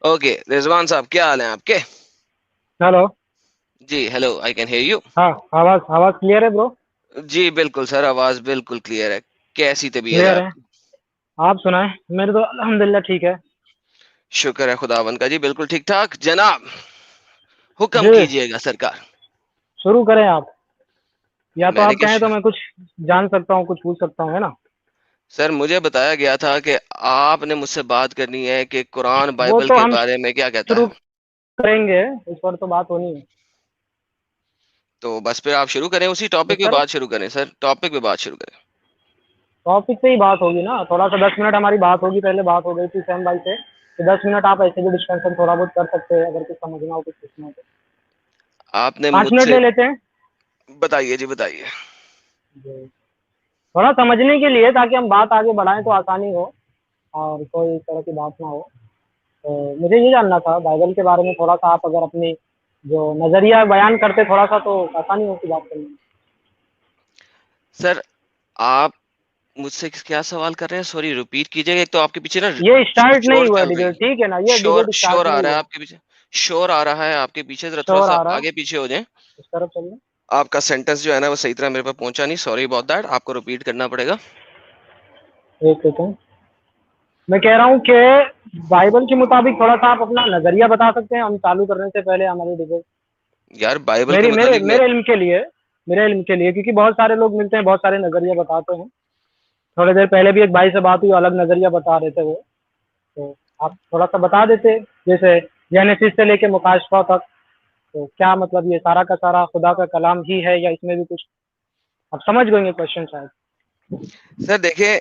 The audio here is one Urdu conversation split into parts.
اوکے رضوان صاحب کیا حال ہیں آپ کے؟ ہیلو. جی hello I can hear you. ہاں آواز کلیئر ہے برو. جی بالکل سر آواز بالکل کلیئر ہے. کیسی طبیعت ہے کلیئر آپ ہے. کی؟ آپ سنائیں. میرے تو الحمدللہ ٹھیک ہے. شکر ہے خداوند کا. جی بالکل ٹھیک ٹھاک جناب. حکم جی کیجئے گا سرکار. شروع کریں آپ. یا تو میں نے آپ کہیں کیا تو میں کچھ جان سکتا ہوں, کچھ پوچھ سکتا ہوں, ہے نا. سر مجھے بتایا گیا تھا کہ آپ نے مجھ سے بات کرنی ہے کہ قرآن وہ بائبل تو کے ہم بارے میں کیا کہتا شروع ہے. کریں گے, اس پر تو بات ہونی ہے. تو بس پھر آپ شروع کریں, اسی تو ٹاپک پہ سر بات شروع کریں سر, ٹاپک پہ بات شروع کریں. ٹاپک سے ہی بات ہوگی نا. تھوڑا سا 10 منٹ ہماری بات ہوگی. پہلے بات ہو گئی تھی سیم بھائی سے کہ 10 منٹ آپ ایسے بھی ڈسکشن تھوڑا بہت کر سکتے ہیں, اگر کچھ سمجھنا ہو, کچھ پوچھنا ہو تو. آپ نے 5 مجھ منٹ سے لے لیتے ہیں. بتائیے جی بتائیے. جی. تھوڑا سمجھنے کے لیے, تاکہ ہم بات آگے بڑھائیں تو آسانی ہو اور کوئی اس طرح کی بات نہ ہو. تو مجھے یہ جاننا تھا بائبل کے بارے میں تھوڑا سا, آپ اگر اپنی جو نظریہ بیان کرتے تھوڑا سا, تو آسانی ہوتی بات کرنے میں. سر آپ مجھ سے کیا سوال کر رہے ہیں, سوری ریپیٹ کیجیے گا. ایک تو آپ کے پیچھے نا یہ اسٹارٹ شور نہیں ہوا چل رہی ڈیبیٹ, ہے, ٹھیک ہے نا. یہ شور ڈیبیٹ شور اسٹارٹ آ نہیں رہا ہے ہوا. آپ کے پیچھے, شور آ رہا ہے آپ کے پیچھے, ذرا تھوڑا شور سا آ رہا آگے ہے, پیچھے ہو جائیں. اس طرف چلیے. آپ کا سینٹنس جو ہے نا وہ صحیح طرح میرے پاس پہنچا نہیں, سوری اباؤٹ دیٹ, آپ کو ریپیٹ کرنا پڑے گا. ایک سیکنڈ. میں کہہ رہا ہوں کہ بائبل کے مطابق تھوڑا سا آپ اپنا نظریہ بتا سکتے ہیں, ہم چالو کرنے سے پہلے ہماری ڈیبیٹ. یار بائبل کے میرے میرے متعلق میں میرے علم کے لیے, کیونکہ بہت سارے لوگ ملتے ہیں, بہت سارے نظریہ بتاتے ہیں. تھوڑی دیر پہلے بھی ایک بھائی سے بات ہوئی, الگ نظریہ بتا رہے تھے وہ. تو آپ تھوڑا سا بتا دیتے, جیسے جینیسس سے لے کے مکاشفہ تک, تو کیا مطلب یہ سارا کا سارا خدا کا کلام ہی ہے, یا اس میں بھی کچھ آپ سمجھ گئیں گے کوشچن شاید. سر دیکھیں,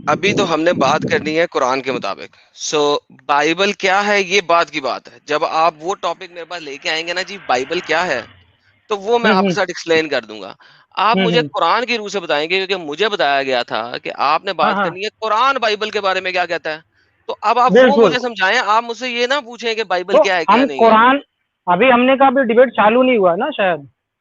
ابھی تو ہم نے بات کرنی ہے قرآن کے مطابق. سو بائبل کیا ہے یہ بات کی بات ہے. جب آپ وہ ٹاپک میرے پاس لے کے آئیں گے نا جی بائبل کیا ہے, تو وہ میں آپ کے ساتھ ایکسپلین کر دوں گا. آپ مجھے قرآن کی روح سے بتائیں گے, کیونکہ مجھے بتایا گیا تھا کہ آپ نے ہاں بات ہاں کرنی ہے قرآن بائبل کے بارے میں کیا کہتا ہے. تو اب آپ وہ بالکل. مجھے سمجھائیں, آپ مجھ سے یہ نہ پوچھیں کہ بائبل تو کیا ہے کیا ہم نہیں ہے. قرآن, ابھی ہم نے کہا ابھی ڈیبیٹ چالو نہیں ہوا نا شاید,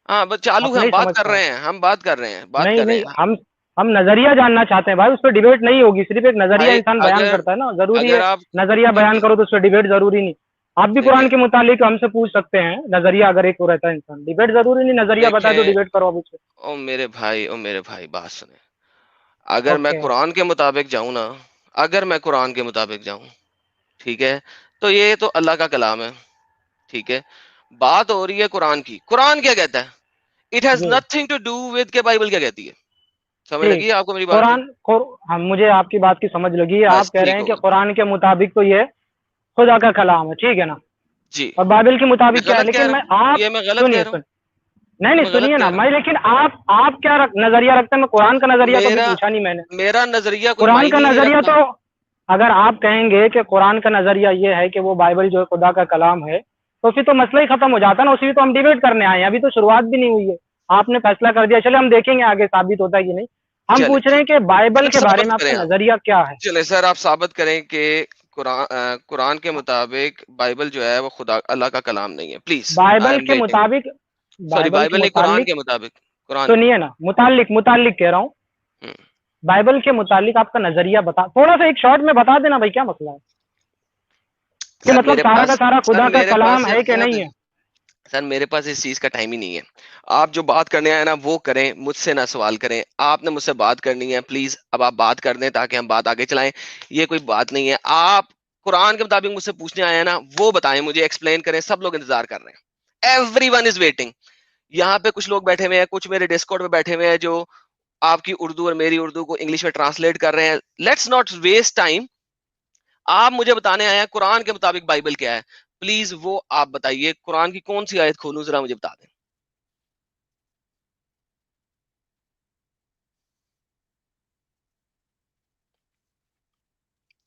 ہاں بس چالو آپ ہے, ہم نہیں بات سمجھ کر پائے. رہے ہیں, ہم بات کر رہے ہیں, بات نہیں کر رہے نہیں, ہیں. ہم نظریہ جاننا چاہتے ہیں بھائی, اس پہ ڈیبیٹ نہیں ہوگی. صرف ایک نظریہ بھائی انسان بیان اگر کرتا ہے نا, ضروری اگر ہے آپ نظریہ بیان دیکھیں کرو تو اس پہ ڈیبیٹ ضروری نہیں. آپ بھی دیکھیں قرآن کے متعلق ہم سے پوچھ سکتے ہیں نظریہ, اگر ایک ہو رہتا ہے انسان. ڈیبیٹ ضروری نہیں, نظریہ بتائے تو دیکھیں ڈیبیٹ کرو اب اس پہ. او میرے بھائی بات سنیں. اگر میں اوکے. قرآن کے مطابق جاؤں نا, اگر میں قرآن کے مطابق جاؤں, ٹھیک ہے, تو یہ تو اللہ کا کلام ہے, ٹھیک ہے. بات ہو رہی ہے قرآن کی. قرآن کیا کہتا ہے؟ اٹ ہیز جی نتھنگ ٹو ڈو ود کے بائبل کیا کہتی ہے. سمجھ ٹھیک. لگی ہے آپ کو میری بات کی؟ قرآن ہم, مجھے آپ کی بات کی سمجھ لگی ہے. بس آپ کہہ رہے ٹھیک ہیں ہو کہ گیا. قرآن کے مطابق تو یہ خدا کا کلام ہے, ٹھیک ہے نا. جی اور بائبل کے میں مطابق کیا ہے, غلط کہہ لیکن رہا میں ہوں, آپ یہ میں غلط کہہ سنیے رہا ہوں, نہیں یہ نہیں میں غلط سنیے نا کہہ رہا میں, لیکن آپ کیا نظریہ رکھتے ہیں. میں قرآن کا ہوں. نظریہ کبھی میرا پوچھا نہیں میں نے. میرا نظریہ کوئی قرآن کا معنی ہی نہیں نظریہ رکھتا. تو, اگر آپ کہیں گے کہ قرآن کا نظریہ یہ ہے کہ وہ بائبل جو خدا کا کلام ہے, تو پھر تو مسئلہ ہی ختم ہو جاتا ہے نا. اسی تو ہم ڈیبیٹ کرنے آئے ہیں, ابھی تو شروعات بھی نہیں ہوئی ہے. آپ نے فیصلہ کر دیا, چلے ہم دیکھیں گے آگے ثابت ہوتا ہے کہ نہیں. ہم چلے پوچھ رہے ہیں ٹھیک ہے, کہ بائبل پھر کے بارے ثابت میں آپ کریں کا آپ. نظریہ کیا ہے. چلے سر آپ ثابت کریں کہ قرآن کے مطابق بائبل جو ہے وہ خدا اللہ کا کلام نہیں ہے. پلیز آئی بائبل ایم کے ویٹنگ. مطابق, سوری بائبل کے بائبل نہیں, قرآن متعلق, کے مطابق. قرآن کے سنیے نا, متعلق کہہ رہا ہوں. ہوں. بائبل کے متعلق آپ کا نظریہ بتا, تھوڑا سا ایک شارٹ میں بتا دینا بھائی, کیا مسئلہ ہے. کہ سر مطلب میرے سارا کا پاس سارا سر خدا کا میرے کلام پاس ہے کہ ذرا نہیں ہے. سر میرے پاس اس چیز کا ٹائم ہی نہیں ہے. آپ جو بات کرنے آئے نا وہ کریں, مجھ سے نہ سوال کریں. آپ نے مجھ سے بات کرنی ہے, پلیز اب آپ بات کر دیں تاکہ ہم بات آگے چلائیں. یہ کوئی بات نہیں ہے. آپ قرآن کے مطابق مجھ سے پوچھنے آئے ہیں نا, وہ بتائیں مجھے, ایکسپلین کریں. سب لوگ انتظار کر رہے ہیں. Every one is waiting. یہاں پہ کچھ لوگ بیٹھے ہوئے ہیں, کچھ میرے ڈسکورڈ پہ بیٹھے ہوئے ہیں جو آپ کی اردو اور میری اردو کو انگلش میں ٹرانسلیٹ کر رہے ہیں. Let's not waste time. آپ مجھے بتانے آئے ہیں قرآن کے مطابق بائبل کیا ہے. پلیز وہ آپ بتائیے, قرآن کی کون سی آیت کھولوں, ذرا مجھے بتا دیں.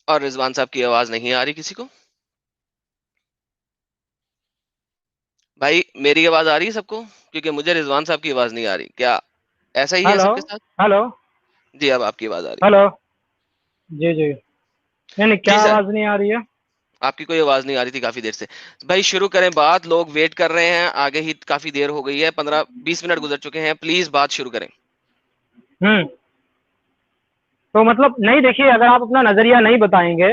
اور رضوان صاحب کی آواز نہیں آ رہی کسی کو؟ بھائی میری آواز آ رہی ہے سب کو؟ کیونکہ مجھے رضوان صاحب کی آواز نہیں آ رہی. کیا ایسا ہی ہے ہلو سب کے ساتھ؟ ہلو جی اب آپ کی آواز آ رہی ہلو. جی جی, نہیں نہیں, ہے. کیا جی سر آواز نہیں آ رہی ہے. آپ کی کوئی آواز نہیں آ رہی تھی کافی دیر سے. بھائی شروع کریں بات, لوگ ویٹ کر رہے ہیں. آگے ہی کافی دیر ہو گئی ہے, 15-20 منٹ گزر چکے ہیں. پلیز بات شروع کریں. تو مطلب نہیں, دیکھیے اگر آپ اپنا نظریہ نہیں بتائیں گے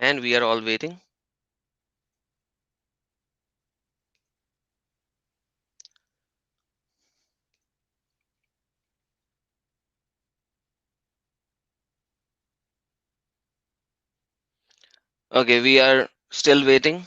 And we are all waiting. Okay, we are still waiting.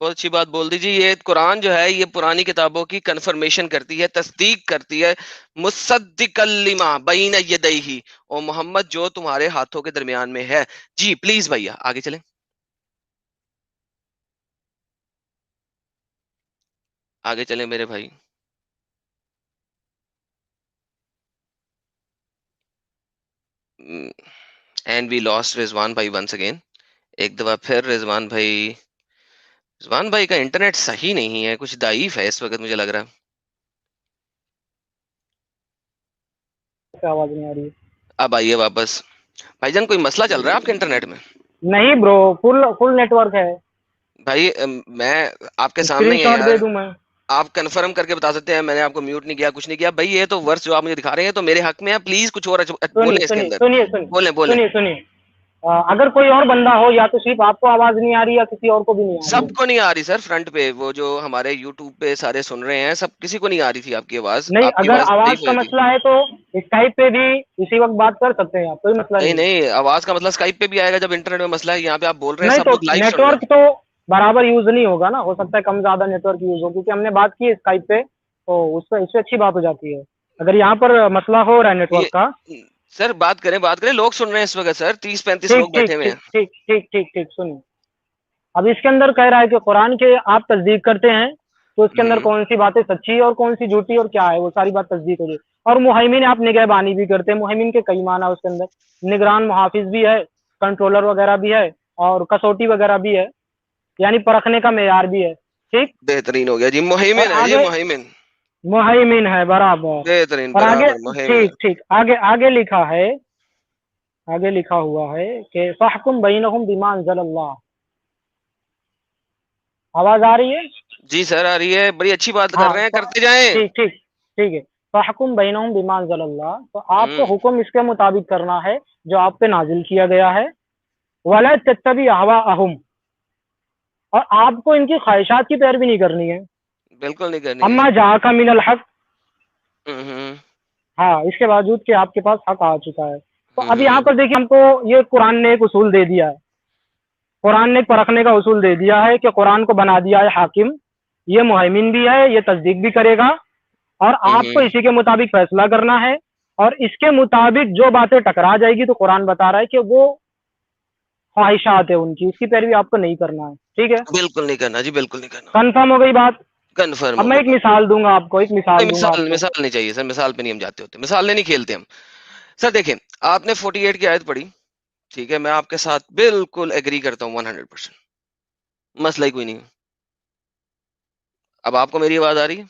بہت اچھی بات بول دیجیے. یہ قرآن جو ہے یہ پرانی کتابوں کی کنفرمیشن کرتی ہے, تصدیق کرتی ہے. مصدق لما بین یدیہ, او محمد جو تمہارے ہاتھوں کے درمیان میں ہے. جی پلیز بھیا آگے چلیں, آگے چلیں میرے بھائی. اینڈ وی لاسٹ رضوان بھائی ونس اگین. ایک دفعہ پھر رضوان بھائی کا انٹرنیٹ صحیح نہیں ہے, کچھ ضعیف ہے اس وقت مجھے لگ رہا ہے. آواز نہیں آ رہی ہے. اب آئیے واپس. بھائی جان کوئی مسئلہ چل رہا ہے آپ کے انٹرنیٹ میں؟ نہیں برو, فل نیٹ ورک ہے. بھائی میں آپ کے سامنے اسکرین ہی ہے شاٹ یار, دے دوں میں؟ آپ کنفرم کر کے بتا سکتے ہیں, میں نے آپ کو میوٹ نہیں کیا, کچھ نہیں کیا. بھائی یہ تو ورس جو آپ مجھے دکھا رہے ہیں تو میرے حق میں ہے, پلیز کچھ اور سنیے بولیں اس کے سنیے اندر. سنیے بولیں بولیں. سنیے سنیے اگر کوئی اور بندہ ہو, یا تو صرف آپ کو آواز نہیں آ رہی یا کسی اور کو بھی نہیں آ رہی سب ہے. کو نہیں آ رہی سر, فرنٹ پہ وہ جو ہمارے یوٹیوب پہ سارے سن رہے ہیں, سب کسی کو نہیں آ رہی تھی آپ کی آواز. نہیں, آپ کی اگر آواز آواز ضعیف ہو کا رہی تھی. مسئلہ ہے تو اسکائپ پہ بھی اسی وقت بات کر سکتے ہیں آپ, کوئی مسئلہ نہیں نہیں. نہیں, آواز کا مسئلہ اسکائپ پہ بھی آئے گا جب انٹرنیٹ میں مسئلہ ہے. یہاں پہ آپ بول رہے ہیں, نہیں سب تو لوگ لائیو نیٹ سن رہے ورک تو برابر یوز نہیں ہوگا نا, ہو سکتا ہے کم زیادہ نیٹ ورک یوز ہو, کیونکہ ہم نے بات کی ہے اسکائپ پہ, تو اس سے اچھی بات ہو جاتی ہے. اگر یہاں پر مسئلہ ہو رہا ہے نیٹ ہیں. ورک کا. سر بات کریں بات کریں, لوگ سن رہے ہیں اس وقت سر, 30-35 ٹھیک لوگ ٹھیک بیٹھے ہوئے ٹھیک ہیں. ٹھیک ٹھیک ٹھیک ٹھیک سنیے. اب اس کے اندر کہہ رہا ہے کہ قرآن کے آپ تصدیق کرتے ہیں, تو اس کے اندر ہوں کون سی باتیں سچی ہے اور کون سی جھوٹی اور کیا ہے, وہ ساری بات تصدیق ہو رہی ہے. اور مہیمن آپ نگہبانی بھی کرتے ہیں. مہیمن کے کئی معنی اس کے اندر, نگران محافظ بھی ہے, کنٹرولر وغیرہ بھی ہے, اور کسوٹی وغیرہ بھی ہے, یعنی پرکھنے کا معیار بھی ہے. ٹھیک. بہترین ہو گیا جی, اور مہیمن ہے جی, آگے مہیمن. مہیمن ہے برابر. بہترین, اور آگے برابر مہیمن ہے. ٹھیک ٹھیک, آگے لکھا ہے, آگے لکھا ہوا ہے کہ فاحکم بینہم بما انزل اللہ. آواز آ رہی ہے؟ جی سر آ رہی ہے, بڑی اچھی بات کر ہاں رہے ہیں, کرتے جائیں. ٹھیک ٹھیک ٹھیک ہے. فاحکم بینہم بما انزل اللہ, تو آپ کو ہوں حکم اس کے مطابق کرنا ہے جو آپ پہ نازل کیا گیا ہے. ولا تتبع اهواءهم, اور آپ کو ان کی خواہشات کی پیروی نہیں کرنی ہے. بالکل نہیں کرنی ہے. اما جاءک من الحق, ہوں ہاں اس کے باوجود کہ آپ کے پاس حق آ چکا ہے. تو اب یہاں ہوں پر دیکھیے, ہم کو یہ قرآن نے ایک اصول دے دیا ہے, قرآن نے ایک پرکھنے کا اصول دے دیا ہے کہ قرآن کو بنا دیا ہے حاکم, یہ مہیمن بھی ہے, یہ تصدیق بھی کرے گا, اور آپ کو ہوں اسی کے مطابق فیصلہ کرنا ہے. اور اس کے مطابق جو باتیں ٹکرا جائے گی تو قرآن بتا رہا ہے کہ وہ خواہشات ہے ان کی, اس کی پیروی آپ کو نہیں کرنا ہے. ٹھیک ہے, بالکل نہیں کرنا جی, بالکل نہیں کرنا. کنفرم ہو گئی بات. کنفرم اب ہو میں گئی ایک بات. مثال دوں گا آپ کو, ایک مثال کوئی دوں گا آپ مثال کو. مثال نہیں چاہیے سر, مثال پہ نہیں ہم جاتے ہوتے, مثال نہیں کھیلتے ہم. سر دیکھیں, آپ نے 48 کی آیت پڑھی, ٹھیک ہے, میں آپ کے ساتھ بالکل ایگری کرتا ہوں 100%, مسئلہ ہی کوئی نہیں. اب آپ کو میری آواز آ رہی ہے؟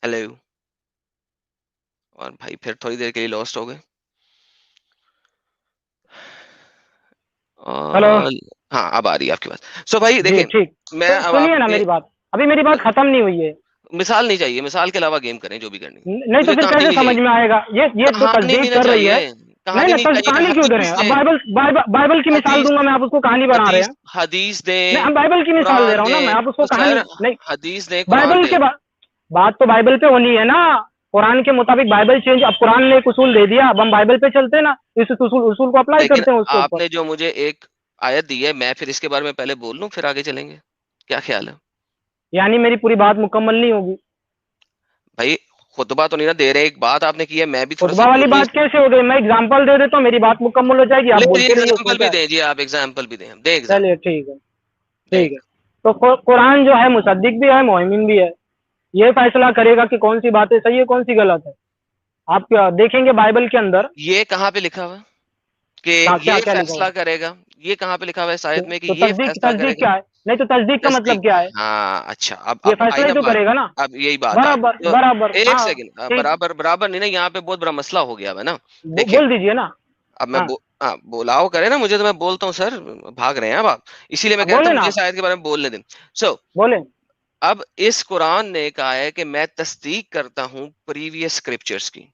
ہیلو. اور بھائی پھر تھوڑی دیر کے لیے لاسٹ ہو گئے. ہلو, ہاں اب آ رہی ہے آپ کی بات. سو بھائی جی دیکھیں, ٹھیک. میں اب سنیے آپ نا کے میری بات, ابھی میری بات ختم نہیں ہوئی ہے. مثال نہیں چاہیے, مثال کے علاوہ گیم کریں جو بھی کرنی. نہیں تو مجھے پھر کہانی کیسے نہیں سمجھ چاہیے, میں آئے گا, یہ تو کہانی نہیں تصدیق نا کر رہی چاہیے, ہے. نہیں کہانی نہیں نہیں, چاہیے, کہانی کیوں دے رہے ہیں, حدیث اب دیں. بائبل کی مثال حدیث دوں گا میں, آپ اس کو کہانی بنا رہے حدیث ہیں. حدیث نہیں, دیں, ہم بائبل کی مثال دے رہا قرآن ہوں نا دیں. میں, آپ اس تو کو کہانی سر نہیں. حدیث دیں, قرآن بائبل دیں. کے بات تو بائبل پہ ہونی ہے نا. قرآن کے مطابق بائبل چینج, اب قرآن نے ایک اصول دے دیا, اب ہم بائبل پہ چلتے ہیں نا, اس اصول کو اپلائی لیکن کرتے ہیں اس کے آپ اوپر. نے جو مجھے ایک آیت دی ہے, میں پھر اس کے بارے میں پہلے بول لوں پھر آگے چلیں گے, کیا خیال ہے یعنی میری پوری بات مکمل نہیں ہوگی. بھائی؟ خطبہ تو نہیں نا دے رہے, ایک بات آپ نے کی ہے, میں بھی تھوڑا سا خطبہ والی بولوں اس بات پہ. کیسے ہو گئی؟ میں اگزامپل دے دیتا ہوں, میری بات مکمل ہو جائے گی, آپ لے جی بولتے رہیے اس میں ایگزامپل بھی کیا ہے. دیں, جی آپ ایگزامپل بھی دیں, دیں چلیے ایگزامپل. ٹھیک ہے, دیں ٹھیک ہے. تو قرآن جو ہے مصدق بھی ہے, مؤمن بھی ہے, یہ فیصلہ کرے گا کہ کون سی باتیں صحیح ہے کون سی غلط ہے. آپ کیا دیکھیں گے بائبل کے اندر, یہ کہاں پہ لکھا ہوا ہے کہ کیا یہ کیا لکھا فیصلہ ہوا کرے گا؟ یہ کہاں پہ لکھا ہوا ہے شاید ہے؟ میں کہ تو یہ تصدیق فیصلہ کرے تصدیق گا؟ کیا ہے؟ نہیں تو تصدیق کا مطلب تصدیق. کیا ہے؟ ہاں اچھا, یہ اب آئی فیصلہ نا ہی تو بات. کرے گا نا. اب یہی بات آ برابر گئی تو برابر, ایک ہاں سیکنڈ, ٹھیک. برابر برابر نہیں نا, یہاں پہ بہت بڑا مسئلہ ہو گیا ہے نا. دیکھیں بول دیجئے نا. اب میں ہاں بولاؤ کرے نا مجھے, تو میں بولتا ہوں سر, بھاگ رہے ہیں اب آپ, اسی لیے میں کہتا بولے ہوں نا مجھے آپ, شاید کے بارے میں بولنے دیں. سو بولیں. اب اس قرآن نے کہا ہے کہ میں تصدیق کرتا ہوں پریویس اسکرپچرز کی.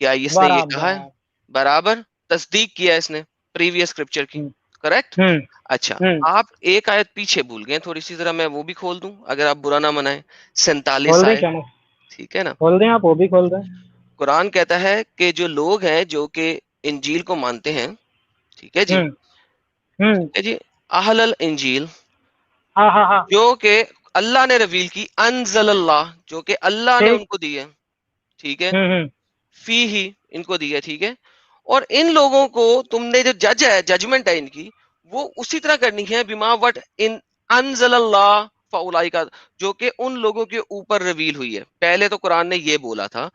کیا اس نے یہ کہا ہے؟ برابر. برابر تصدیق کیا اس نے پریویس اسکرپچر کی, ہوں کریکٹ. ہوں اچھا, ہوں. آپ ایک آیت پیچھے بھول گئے تھوڑی سی, ذرا میں وہ بھی کھول دوں اگر آپ برا نہ منائیں. 47 کھول دیں آیت, کیا نا, ٹھیک ہے نا. کھول دیں, آپ وہ بھی کھول دیں. قرآن کہتا ہے کہ جو لوگ ہیں جو کہ انجیل کو مانتے ہیں, ٹھیک ہے جی, ہوں ہوں ٹھیک ہے جی, اہل الانجیل ہاں ہاں ہاں جو کہ اللہ نے ریویل کی، انزل اللہ جو کہ اللہ نے ٹھیک ان کو دی ہے، ٹھیک ہے، ہوں فی ہی ان کو دی ہے، ٹھیک ہے، اور ان لوگوں کو تم نے جو جج ہے، ججمنٹ ہے ان کی، وہ اسی طرح کرنی ہے بما وٹ ان انزل اللہ فاولئک، جو کہ ان لوگوں کے اوپر ریویل ہوئی ہے. پہلے تو قرآن نے یہ بولا تھا ہاں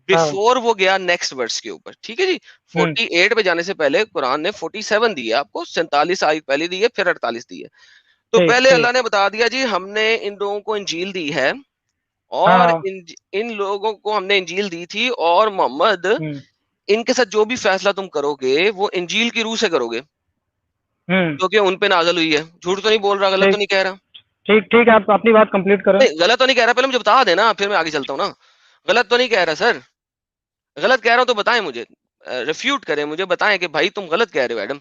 بفور وہ گیا نیکسٹ ورس کے اوپر، ٹھیک ہے جی. ہوں 48 پہ جانے سے پہلے قرآن نے 47 دی ہے آپ کو، 47 آیت پہلے دی ہے، پھر 48 دی ہے. تو ٹھیک پہلے ٹھیک اللہ نے بتا دیا جی ہم نے ان لوگوں کو انجیل دی ہے، ہاں اور ہاں ان لوگوں کو ہم نے انجیل دی تھی، اور محمد ہوں ان کے ساتھ جو بھی فیصلہ تم کرو گے وہ انجیل کی روح سے کرو گے ہوں جو کہ ان پہ نازل ہوئی ہے. جھوٹ تو نہیں بول رہا، غلط تو ٹھیک نہیں کہہ رہا؟ ٹھیک ٹھیک ہے، آپ اپنی بات کمپلیٹ کریں. نہیں غلط تو نہیں کہہ رہا، پہلے مجھے بتا دینا پھر میں آگے چلتا ہوں نا. غلط تو نہیں کہہ رہا سر، غلط کہہ رہا ہوں تو بتائیں مجھے، ریفیوٹ کریں، مجھے بتائیں کہ بھائی تم غلط کہہ رہے ہو ایڈم.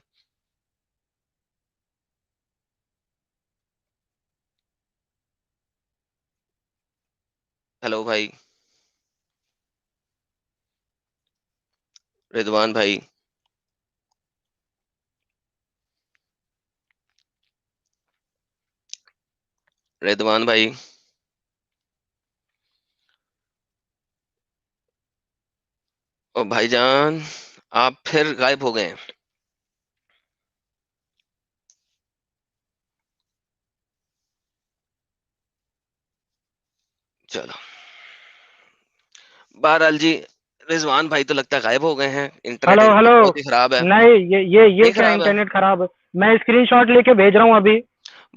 ہیلو بھائی رضوان بھائی، رضوان بھائی، او بھائی جان آپ پھر غائب ہو گئے ہیں. چلو بہرحال جی، رضوان بھائی تو لگتا ہے غائب ہو گئے ہیں، انٹرنیٹ ہلو ان کا ہلو، بہت ہی خراب ہے. نہیں یہ نہیں کیا خراب ہے انٹرنیٹ خراب ہے؟ میں اسکرین شاٹ لے کے بھیج رہا ہوں ابھی،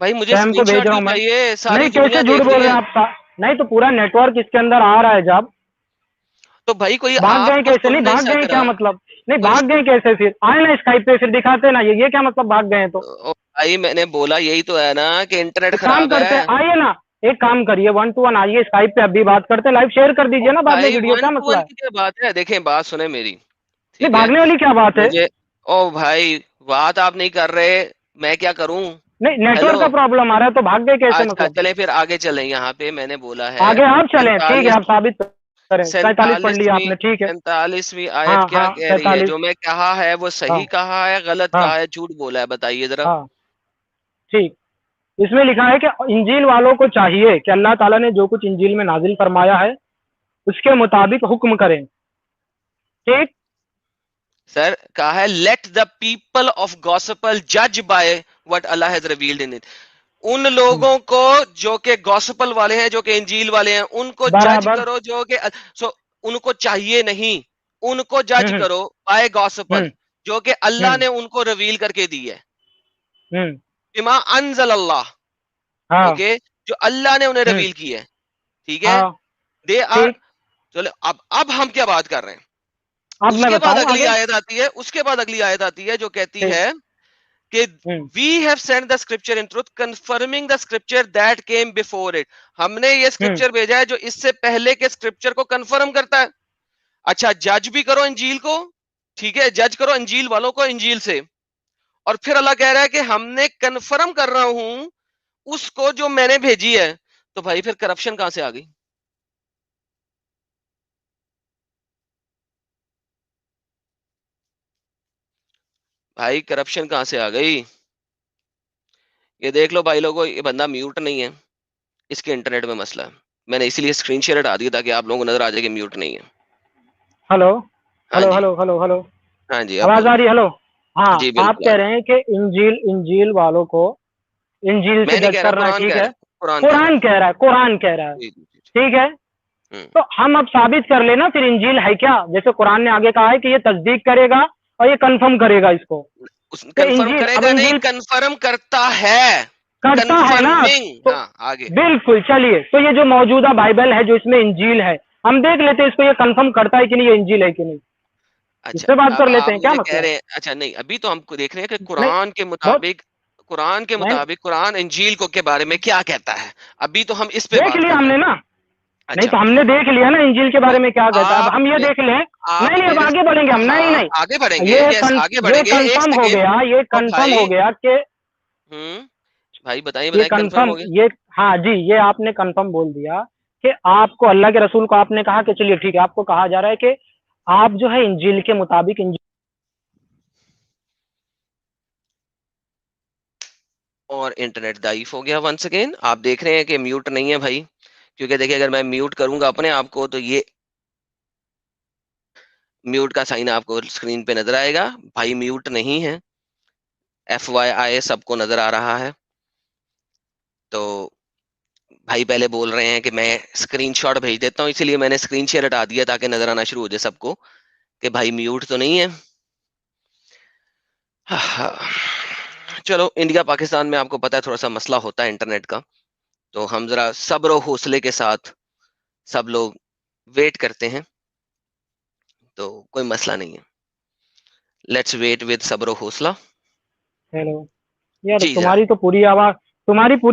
بھائی، مجھے سیم کو اسکرین بھیج شاٹ رہا کیوں ہوں میں. چاہیے؟ ساری نہیں دنیا کیسے جھوٹ دیکھ بول رہی رہے ہے. ہیں آپ نہیں تو پورا نیٹ ورک اس کے اندر آ رہا ہے جب. تو بھائی کوئی بھاگ آپ گئے کو کیسے؟ سن نہیں نہیں بھاگ سک گئے کیا رہا، مطلب؟ نہیں کوئی بھاگ گئے کیسے؟ پھر آئے نا اسکائپ پہ، پھر دکھاتے نا یہ کیا مطلب بھاگ گئے تو؟ او بھائی میں نے بولا یہی تو ہے نا کہ انٹرنیٹ ایک کام خراب کرتے ہے. ہیں، آئیے نا، ایک کام کریے 1 to 1 آئیے اسکائپ پہ، ابھی بات کرتے ہیں، لائیو شیئر کر او دیجیے نا بعد میں بھائی ویڈیو، ون کیا ٹو مسئلہ ون ہے؟ کی کیا بات ہے؟ دیکھیں بات سنیں میری، نہیں ٹھیک ہے، بھاگنے والی کیا بات ہے؟ مجھے، او بھائی بات آپ نہیں کر رہے، میں کیا کروں؟ نہیں نیٹ ورک ہیلو، کا پرابلم آ رہا ہے تو بھاگ گئے کیسے اچھا مطلب؟ چلیں پھر آگے چلیں. یہاں پہ میں نے بولا ہے آگے آپ چلیں، ٹھیک ہے، 47، آپ ثابت کریں، 47 پڑھ لیا آپ نے، ٹھیک ہے. 47ویں ہاں آیت کیا ہاں کہہ رہی ہے؟ 47. جو میں کہا ہے وہ ہاں صحیح کہا ہے، غلط ہاں کہا ہے، جھوٹ بولا ہے؟ بتائیے ذرا. ہاں ٹھیک. اس میں لکھا ہے کہ انجیل والوں کو چاہیے کہ اللہ تعالیٰ نے جو کچھ انجیل میں نازل فرمایا ہے اس کے مطابق حکم کریں. ٹھیک. سر کہا ہے let the people of gospel جج by what Allah has revealed in it. ان لوگوں کو جو کہ گوسپل والے ہیں، جو کہ انجیل والے ہیں، ان کو جج برابر. کرو جو کہ ان کو چاہیے نہیں، ان کو جج ہوں کرو بائی گوسپل ہوں جو کہ اللہ ہوں نے ان کو ریویل کر کے دی ہے. ہوں بما انزل اللہ، ہاں اوکے، جو اللہ نے انہیں ہوں ریویل کی ہے، ٹھیک ہے. ہاں دے آر، ٹھیک. چلو اب ہم کیا بات کر رہے ہیں؟ اب اس میں کے بعد بتاؤں اگلی آگے. آیت آتی ہے، اس کے بعد اگلی آیت آتی ہے جو کہتی ٹھیک. ہے کہ ہوں we have send the scripture in truth confirming the scripture that came before it. ہم نے یہ ہوں اسکرپچر بھیجا ہے جو اس سے پہلے کے اسکرپچر کو کنفرم کرتا ہے. اچھا جج بھی کرو انجیل کو، ٹھیک ہے، جج کرو انجیل والوں کو انجیل سے، اور پھر اللہ کہہ رہا ہے کہ ہم نے کنفرم کر رہا ہوں اس کو جو میں نے بھیجی ہے. تو بھائی پھر کرپشن کہاں سے آ گئی؟ بھائی کرپشن کہاں سے آ گئی؟ یہ دیکھ لو بھائی لوگوں، یہ بندہ میوٹ نہیں ہے، اس کے انٹرنیٹ میں مسئلہ ہے. میں نے اسی لیے اسکرین شیئر ہٹا دیا تاکہ آپ لوگوں کو نظر آ جائے کہ میوٹ نہیں ہے. ہلو ہاں ہلو جی، ہلو ہلو ہلو ہاں جی اب آواز آ بولیں. رہی؟ ہلو. ہاں جی آپ بالکل آ کہہ رہی. رہے ہیں کہ انجیل والوں کو انجیل سے میں نہیں جج کہہ رہا، کرنا ہے، قرآن ٹھیک کہہ ہے. رہا ہے، قرآن کہہ رہا قرآن کہہ رہا ہے، قرآن کہہ رہا ہے، ہے. جی جی جی جی. ٹھیک ہے. ہوں. تو ہم اب ثابت کر لینا پھر انجیل ہے کیا، جیسے قرآن نے آگے کہا ہے کہ یہ تصدیق کرے گا اور یہ کنفرم کرے گا اس کو کہ کنفرم انجیل، کرے اب گا نہیں، انجیل کنفرم کرتا ہے. کرتا ہے نا. کنفرمنگ، تو ہاں آگے. بالکل چلیے، تو یہ جو موجودہ بائبل ہے جو اس میں انجیل ہے، ہم دیکھ لیتے ہیں اس کو یہ کنفرم کرتا ہے کہ نہیں، یہ انجیل ہے کہ نہیں. اس اچھا سے بات اب کر لیتے آپ ہیں، کیا مجھے کہہ مسئلہ رہے ہے؟ ہیں، اچھا نہیں ابھی تو ہم کو دیکھ رہے ہیں کہ نہیں قرآن کے بہت مطابق، قرآن کے نہیں مطابق قرآن انجیل کو کے بارے میں کیا کہتا ہے. ابھی تو ہم اس پہ دیکھ بات لیا کر ہم رہے نے ہیں. نا. نہیں اچھا تو ہم نے دیکھ لیا نا انجیل کے تو بارے میں کیا کہتا ہے، اب ہم یہ دیکھ لیں. نہیں آپ نہیں اب میرے، آگے بڑھیں گے ہم، نہیں ہاں نہیں. آگے بڑھیں گے، یہ یس آگے یہ بڑھیں گے، ایک کنفرم ہو سیکنڈ. گیا، یہ اور کنفرم بھائی، ہو گیا کہ بھائی بتائیے یہ بتائیے کنفرم کنفرم، ہو گیا. یہ ہاں جی، یہ آپ نے کنفرم بول دیا کہ آپ کو اللہ کے رسول کو آپ نے کہا کہ چلیے ٹھیک ہے، آپ کو کہا جا رہا ہے کہ آپ جو ہے انجیل کے مطابق انجیل اور انٹرنیٹ ضعیف ہو گیا ونس اگین. آپ دیکھ رہے ہیں کہ میوٹ نہیں ہے بھائی, کیونکہ دیکھیں اگر میں میوٹ کروں گا اپنے آپ کو تو یہ میوٹ کا سائن آپ کو اسکرین پہ نظر آئے گا. بھائی میوٹ نہیں ہے, FYI سب کو نظر آ رہا ہے. تو بھائی پہلے بول رہے ہیں کہ میں اسکرین شاٹ بھیج دیتا ہوں, اسی لیے میں نے اسکرین شیئر ہٹا دیا تاکہ نظر آنا شروع ہو جائے سب کو کہ بھائی میوٹ تو نہیں ہے. چلو انڈیا پاکستان میں آپ کو پتا ہے تھوڑا سا مسئلہ ہوتا ہے انٹرنیٹ کا, تو ہم ذرا صبر و حوصلے کے ساتھ سب لوگ ویٹ کرتے ہیں, تو کوئی مسئلہ نہیں ہے. لیٹس ویٹ ود صبر و حوصلہ. ہیلو یار, جی تمہاری تو پوری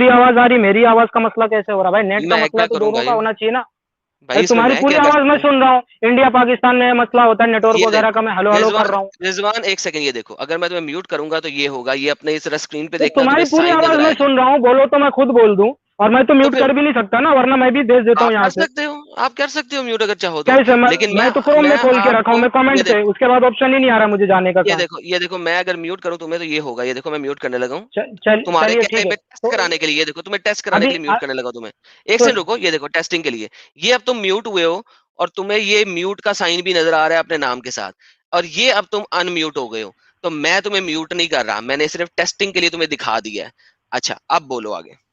آواز آ رہی, میری آواز کا مسئلہ کیسے ہو رہا بھائی؟ نیٹ کا میں مسئلہ کیا تو کروں دونوں کا بھائی, ہونا چاہیے نا. ارے بھائی اس میں تمہاری میں پوری کیا کر آواز میں سکتا ہوں. سن رہا ہوں, انڈیا پاکستان میں مسئلہ ہوتا ہے نیٹ ورک یہ وغیرہ کا, دیکھو میں ہلو ہلو کر رضوان, رہا ہوں. رضوان ایک سیکنڈ, یہ دیکھو اگر میں تمہیں میوٹ کروں گا تو یہ ہوگا, یہ اپنے اس اسکرین پہ تو دیکھنا تمہاری تمہیں پوری سائن آواز نظر میں آئے گا. سن رہا ہوں, بولو تو میں خود بول دوں, اور میں تو تو میوٹ پھر کر بھی نہیں سکتا نا, ورنہ میں بھی بھیج دیتا ہوں آپ یہاں کر سے. سکتے ہو, آپ کر سکتے ہو میوٹ اگر چاہو تو, کیسے؟ لیکن میں تو کروم میں میں کھول کے آپ رکھا ہوں, کو میں یہ کمنٹ پہ, دیکھو اس کے بعد آپشن ہی نہیں آ رہا مجھے جانے کا یہ کہاں. دیکھو یہ دیکھو میں اگر میوٹ کروں تمہیں تو یہ ہوگا. یہ دیکھو میں میوٹ کرنے لگا ہوں تمہارے چلیے کہنے ٹھیک ہے. پہ ٹیسٹ تو کرانے کے لیے. یہ دیکھو تمہیں ٹیسٹ کرانے کے ابھی لیے میوٹ کرنے لگا تمہیں. ایک تو سیکنڈ رکو, یہ دیکھو ٹیسٹنگ کے لیے یہ اب تم میوٹ ہوئے ہو اور تمہیں یہ میوٹ کا سائن بھی نظر آ رہا ہے اپنے نام کے ساتھ, اور یہ اب تم ان میوٹ ہو گئے ہو. تو میں تمہیں میوٹ نہیں کر رہا, میں نے صرف ٹیسٹنگ کے لیے تمہیں دکھا دیا ہے. اچھا اب بولو آگے.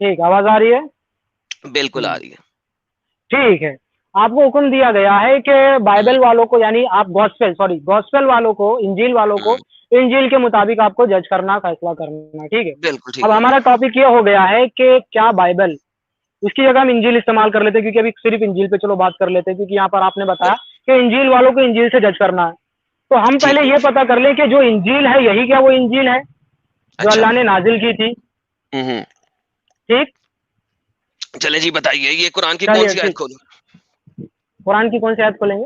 ٹھیک, آواز آ رہی ہے؟ بالکل آ رہی ہے. ٹھیک ہے. آپ کو حکم دیا گیا ہے کہ ہوں، بائبل والوں کو, یعنی آپ گوسپل والوں کو, انجیل والوں کو ہوں، انجیل کے مطابق آپ کو جج کرنا, فیصلہ کرنا. ٹھیک ہے. بالکل ٹھیک اب بات ہمارا ہے. ٹاپک یہ ہو گیا ہے کہ کیا بائبل, اس کی جگہ ہم انجیل استعمال کر لیتے ہیں, کیونکہ ابھی صرف انجیل پہ چلو بات کر لیتے ہیں, کیونکہ یہاں پر آپ نے بتایا کہ انجیل والوں کو انجیل سے جج کرنا ہے. تو ہم ٹھیک پہلے ہے. یہ پتا کر لیں کہ جو انجیل ہے یہی کیا وہ انجیل ہے جو اچھا. اللہ نے نازل کی تھی. ہوں. ٹھیک, چلے جی بتائیے, یہ قرآن کی کون چلیے سی آیت ٹھیک. کھولوں؟ قرآن کی کون سی آیت کھولیں گے؟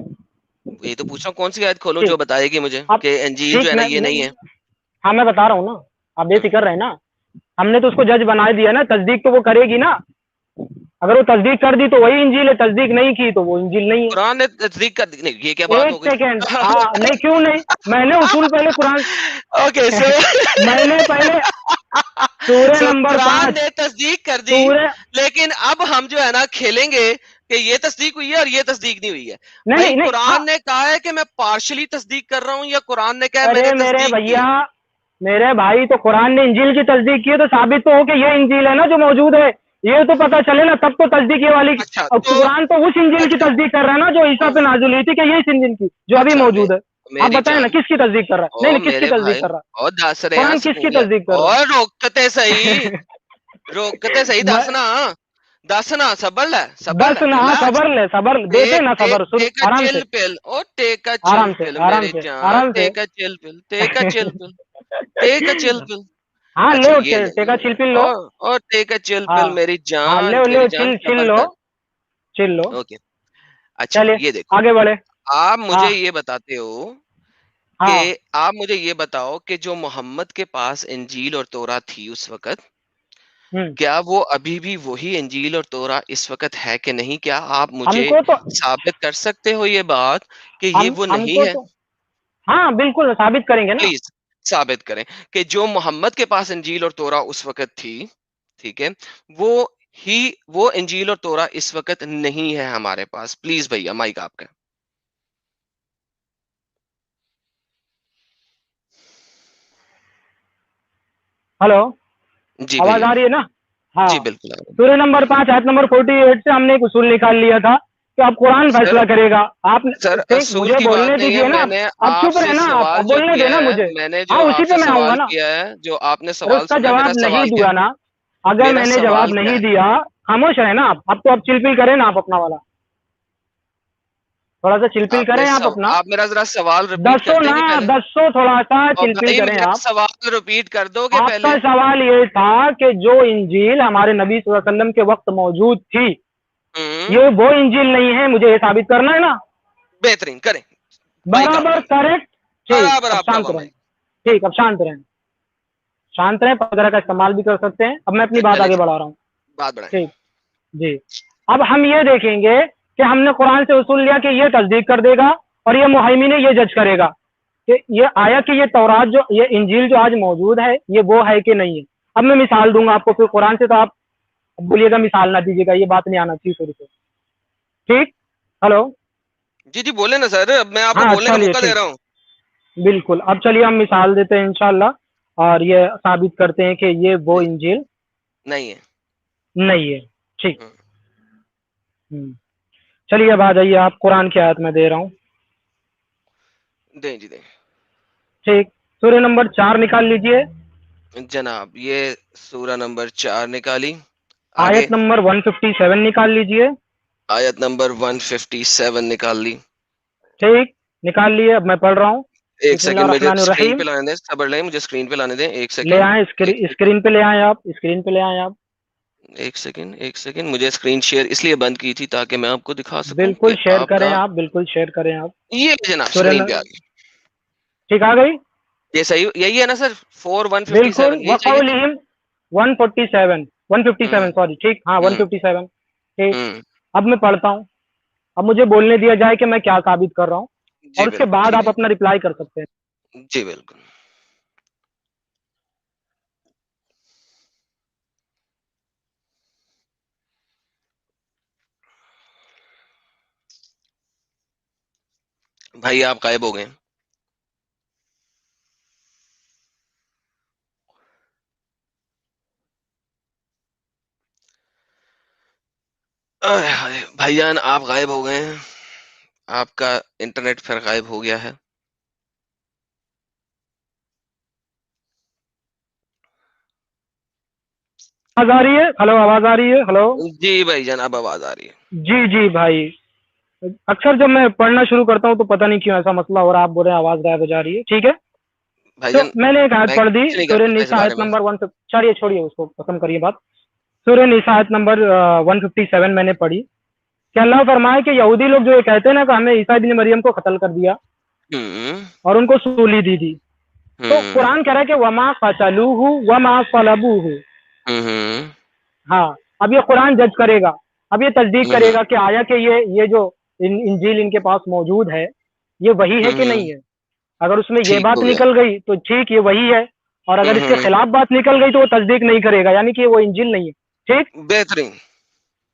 یہ تو پوچھ رہا ہوں کون سی آیت کھولوں جو ٹھیک. بتائے گی مجھے اب کہ انجیل جو ٹھیک, ہے نا یہ نہیں ہے. ہاں میں بتا رہا ہوں نا, آپ بے فکر رہے نا, ہم نے تو اس کو جج بنا دیا نا, تصدیق تو وہ کرے گی نا. اگر وہ تصدیق کر دی تو وہی انجیل ہے, تصدیق نہیں کی تو وہ انجیل نہیں ہے. قرآن نے تصدیق کر دی نہیں, یہ کیا بات ایک ہو گئی؟ سیکنڈ, ہاں نہیں, کیوں نہیں, میں نے اصول پہلے قرآن اوکے سو میں نے پہلے سورہ نمبر قرآن 5 نے تصدیق کر دی, سورہ, لیکن اب ہم جو ہے نا کھیلیں گے کہ یہ تصدیق ہوئی ہے اور یہ تصدیق نہیں ہوئی ہے. نہیں بھائی نہیں نہیں, قرآن نے کہا ہے کہ میں پارشلی تصدیق کر رہا ہوں, یا قرآن نے کہا ہے میں ارے نے میرے تصدیق کی ہے؟ بھیا, میرے بھائی, تو قرآن نے انجیل کی تصدیق کی ہے تو ثابت تو ہو کہ یہ انجیل ہے نا جو موجود ہے, یہ تو پتا چلے نا, تب تو تصدیق یہ والی. اچھا اور تو قرآن تو اس انجیل کی اچھا تصدیق کر رہا ہے نا جو عیسیٰ پہ نازل ہوئی تھی, کہ یہ اس انجیل کی جو ابھی اچھا موجود ہے. آپ میری بتائیں نا جان, کس کی تصدیق کر رہا ہے؟ نہیں او نہیں, کس کی میرے تصدیق بھائی, کر رہا اور دس ہے؟ رہے ہیں قرآن کس کی سکون لے, تصدیق کر رہا اور روکتے صحیح, روکتے صحیح, ہے؟ دسنا صبر دس ہے, نا, ہاں, ریلیکس. صبر لے, صبر دیتے نا, صبر سن, ٹیک اے آرام سے, چل پل, او ٹیک اے چل آرام سے, پل آرام میری سے, جان, آرام سے. ٹیک اے چل پل, ٹیک اے چل پل, ٹیک اے چل پل. ہاں اچھا لو, یہ لے ٹیکا لو, چل پل لو. اور ٹیک اے چل ہاں پل میری ہاں, جان, لو میری جان چل چل صبر لو, کر. چل لو. اوکے. اچھا چلیے یہ دیکھو, آگے بڑھے. آپ ہاں مجھے یہ بتاتے ہو کہ ہاں, آپ مجھے یہ بتاؤ کہ جو محمد کے پاس انجیل اور تورات تھی اس وقت, کیا وہ ابھی بھی وہی انجیل اور تورات اس وقت ہے کہ نہیں؟ کیا آپ ہم مجھے کو تو ثابت کر سکتے ہو یہ بات کہ یہ وہ ہم نہیں کو ہے؟ تو, ہاں بالکل ثابت کریں گے نا. پلیز ثابت کریں کہ جو محمد کے پاس انجیل اور تورات اس وقت تھی, ٹھیک ہے, وہ انجیل اور تورات اس وقت نہیں ہے ہمارے پاس. پلیز بھیا مائک آپ کا. ہلو, جی آواز بھیا, آ رہی ہے نا؟ ہاں. جی بالکل آ رہا ہے. سورہ نمبر 5 آیت نمبر 48 سے ہم نے ایک اصول نکال لیا تھا کہ اب قرآن سر فیصلہ کرے گا. آپ سر ٹھیک, اصول مجھے کی بات بولنے نہیں ہے, دیجیے نا, میں نے اب آپ چپ سے رہے نا, آپ سوال جو بولنے کیا دینا ہے, مجھے. میں نے ہاں جو اسی آپ پہ سے میں آؤں گا سوال نا. کیا ہے, جو آپ نے ارے سوال اس کا سننا, میرا جواب سوال نہیں کیا دیا ہے؟ نا, اگر میرا میں نے سوال جواب کیا نہیں ہے؟ دیا, خاموش رہے نا آپ. اب تو آپ چلپل کریں نا, آپ اپنا والا تھوڑا سا چلپل کریں آپ اپنا. آپ میرا ذرا سوال ریپیٹ کر دسو دیں نا, گے پہلے؟ دسو, تھوڑا سا اور چلپل بھائی کریں میرا آپ. سوال ریپیٹ کر دو گے آپ کا پہلے؟ سوال یہ تھا کہ جو انجیل ہمارے نبی صلی اللہ علیہ وسلم کے وقت موجود تھی, ہوں، یہ وہ انجیل نہیں ہے, مجھے یہ ثابت کرنا ہے نا. بہترین کریں. مائک آپ برابر کا, کریکٹ. ٹھیک, برابر اب آپ کا شانت ہوا رہیں. مائک. ٹھیک, اب شانت رہیں, شانت رہیں, وغیرہ کا استعمال بھی کر سکتے ہیں. اب میں اپنی بات چلے آگے جی بڑھا رہا ہوں. بات بڑھائیں. ٹھیک جی. اب ہم یہ دیکھیں گے کہ ہم نے قرآن سے اصول لیا کہ یہ تصدیق کر دے گا, اور یہ محیمن یہ جج کرے گا کہ یہ آیا کہ یہ تورات جو, یہ انجیل جو آج موجود ہے, یہ وہ ہے کہ نہیں ہے. اب میں مثال دوں گا آپ کو پھر قرآن سے, تو آپ بولیے گا مثال نہ دیجیے گا, یہ بات نہیں آنا چاہیے شروع سے, ٹھیک. ہلو, جی جی بولے نا سر, میں آپ کو ہاں بولنے کا چلیے موقع دے ٹھیک, رہا ہوں. بالکل. اب چلیے ہم مثال دیتے ہیں انشاءاللہ, اور یہ ثابت کرتے ہیں کہ یہ وہ جی انجیل نہیں ہے. نہیں ہے, ٹھیک. ہوں. چلیے اب آ جائیے آپ, قرآن کی آیت میں دے رہا ہوں, دیں جی دیں. ٹھیک. سورہ نمبر 4 نکال لیجئے, جناب یہ سورہ نمبر 4 نکالی. آگے آیت نمبر 157 نکال لیجئے. آیت نمبر 157 نکال لی. ٹھیک, نکال لیے. اب میں پڑھ رہا ہوں. ایک بسم اللہ سیکنڈ مجھے الرحمن اسکرین الرحیم. پہ لانے دیں, صبر لیں, مجھے اسکرین پہ لانے دیں. ایک لے سیکنڈ. آئیں, ایک اسکرین پہ لے آئیں آپ, اسکرین پہ لے آئیں آپ. ایک سیکنڈ, ایک سیکنڈ, مجھے اسکرین شیئر اس لیے بند کی تھی تاکہ میں آپ کو دکھا سکوں بالکل کہ شیئر آپ کریں کا آپ, بالکل شیئر کریں آپ. یہ جناب سورہ اسکرین پہ آ گئی. ٹھیک آ گئی, یہ صحیح یہی ہے نا سر, 4157 بالکل. یہی چاہیے نا. وقولہم 147 157 سوری, ٹھیک, ہاں ہوں 157, ٹھیک. ہوں. اب میں پڑھتا ہوں, اب مجھے بولنے دیا جائے کہ میں کیا ثابت کر رہا ہوں, جی اور اس کے بالکل بعد ٹھیک آپ ہے. اپنا رپلائی کر سکتے ہیں. جی بالکل. بھائی آپ غائب ہو گئے. بھائی جان آپ غائب ہو گئے ہیں, آپ کا انٹرنیٹ پھر غائب ہو گیا ہے. آواز آ رہی ہے, ہلو, آواز آ رہی ہے, ہلو. جی بھائی جان اب آواز آ رہی ہے. جی جی بھائی, اکثر جب میں پڑھنا شروع کرتا ہوں تو پتہ نہیں کیوں ایسا مسئلہ ہو رہا ہے, آپ بول رہے ہیں آواز غائب ہو جا رہی ہے, ٹھیک ہے. بھائی تو جان میں نے ایک آیت میں پڑھ دی, کچھ نہیں کر سورہ سکتا اس نساء بارے آیت میں. نمبر 1, چھوڑیے اس کو, ختم کریے بات. سورہ نساء آیت نمبر 157 میں نے پڑھی کہ اللہ فرمائے کہ یہودی لوگ جو یہ کہتے ہیں نا کہ ہمیں عیسیٰ ابن مریم کو قتل کر دیا ہوں اور ان کو سولی دی تھی, تو ہوں قرآن کہہ رہا ہے کہ وما قتلوہ وما صلبوہ. ہوں ہاں, اب یہ قرآن جج کرے گا, اب یہ تصدیق کرے ہوں گا کہ آیا کہ یہ جو انجیل ان کے پاس موجود ہے یہ وہی ہے کہ ہوں. نہیں ہے. اگر اس میں یہ ٹھیک بات ہو گیا. نکل گئی تو ٹھیک یہ وہی ہے, اور اگر اس کے ہوں. خلاف بات نکل گئی تو وہ تصدیق نہیں کرے گا, یعنی کہ وہ انجیل نہیں ہے. ٹھیک, بہترین.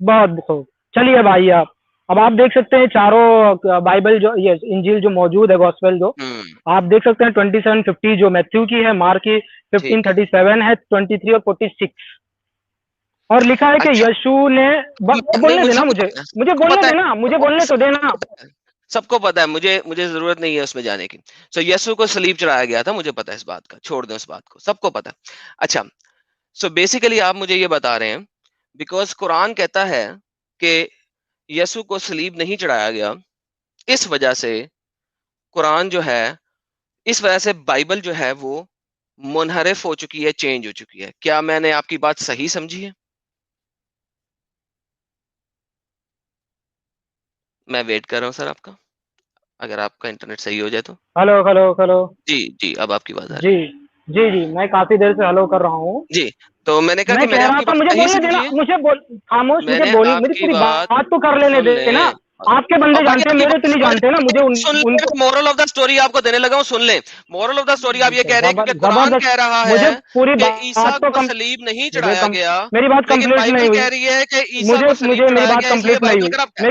بہت خوب. چلیے بھائی آپ, اب آپ دیکھ سکتے ہیں چاروں بائبل جو یہ انجیل جو موجود ہے, گوسپل جو ہوں آپ دیکھ سکتے ہیں 2750 جو میتھیو کی ہے, مارک کی ٹھیک ہے. 1537 ہے, 23 اور 46, اور لکھا ہے کہ اچھا یشو نے نہیں بولنے مجھے دینا, سب کو مجھے پتا ہے, مجھے سب کو بولنے پتا دینا, مجھے بولنے تو دینا. ہے. سب کو پتا ہے, مجھے ضرورت نہیں ہے اس میں جانے کی. سو یسوع کو صلیب چڑھایا گیا تھا, مجھے پتا ہے اس بات کا, چھوڑ دیں اس بات کو, سب کو پتا. اچھا, سو بیسیکلی آپ مجھے یہ بتا رہے ہیں بیکاز قرآن کہتا ہے کہ یسوع کو صلیب نہیں چڑھایا گیا, اس وجہ سے قرآن جو ہے, اس وجہ سے بائبل جو ہے وہ منحرف ہو چکی ہے, چینج ہو چکی ہے. کیا میں نے آپ کی بات صحیح سمجھی ہے؟ میں ویٹ کر رہا ہوں سر آپ کا, اگر آپ کا انٹرنیٹ صحیح ہو جائے تو. Hello hello hello. جی جی اب آپ کی بات آ رہی جی جی جی, میں کافی دیر سے ہلو کر رہا ہوں. ہے. جی تو میں نے کہا کہ میں کہہ نے آپ رہا کی تھا بات مجھے صحیح بولنے دینا, سمجھی ہے. خاموش, میں مجھے نے بول, آپ میری کی پوری بات بات تو کر لینے سن دے نا. لیں, آپ کے بندے اور باقی جانتے آپ ہیں, کی میرے تو نہیں جانتے نا, مجھے سن ان لیں, کو مورل آف دا اسٹوری آپ کو دینے لگا ہوں, سن لیں. مورل آف دا اسٹوری آپ یہ کہہ رہے ہیں کیونکہ قرآن زبردست. کہہ رہا ہے مجھے پوری کہ عیسیٰ بات تو کو صلیب نہیں مجھے چڑھایا گیا, میری بات لیکن کمپلیٹ نہیں بائبل ہوئی, کہہ رہی ہے کہ عیسیٰ مجھے کو صلیب مجھے میری چڑھایا بات گیا, اس لیے کمپلیٹ نہیں بائبل ہوئی, کرپٹ ہے.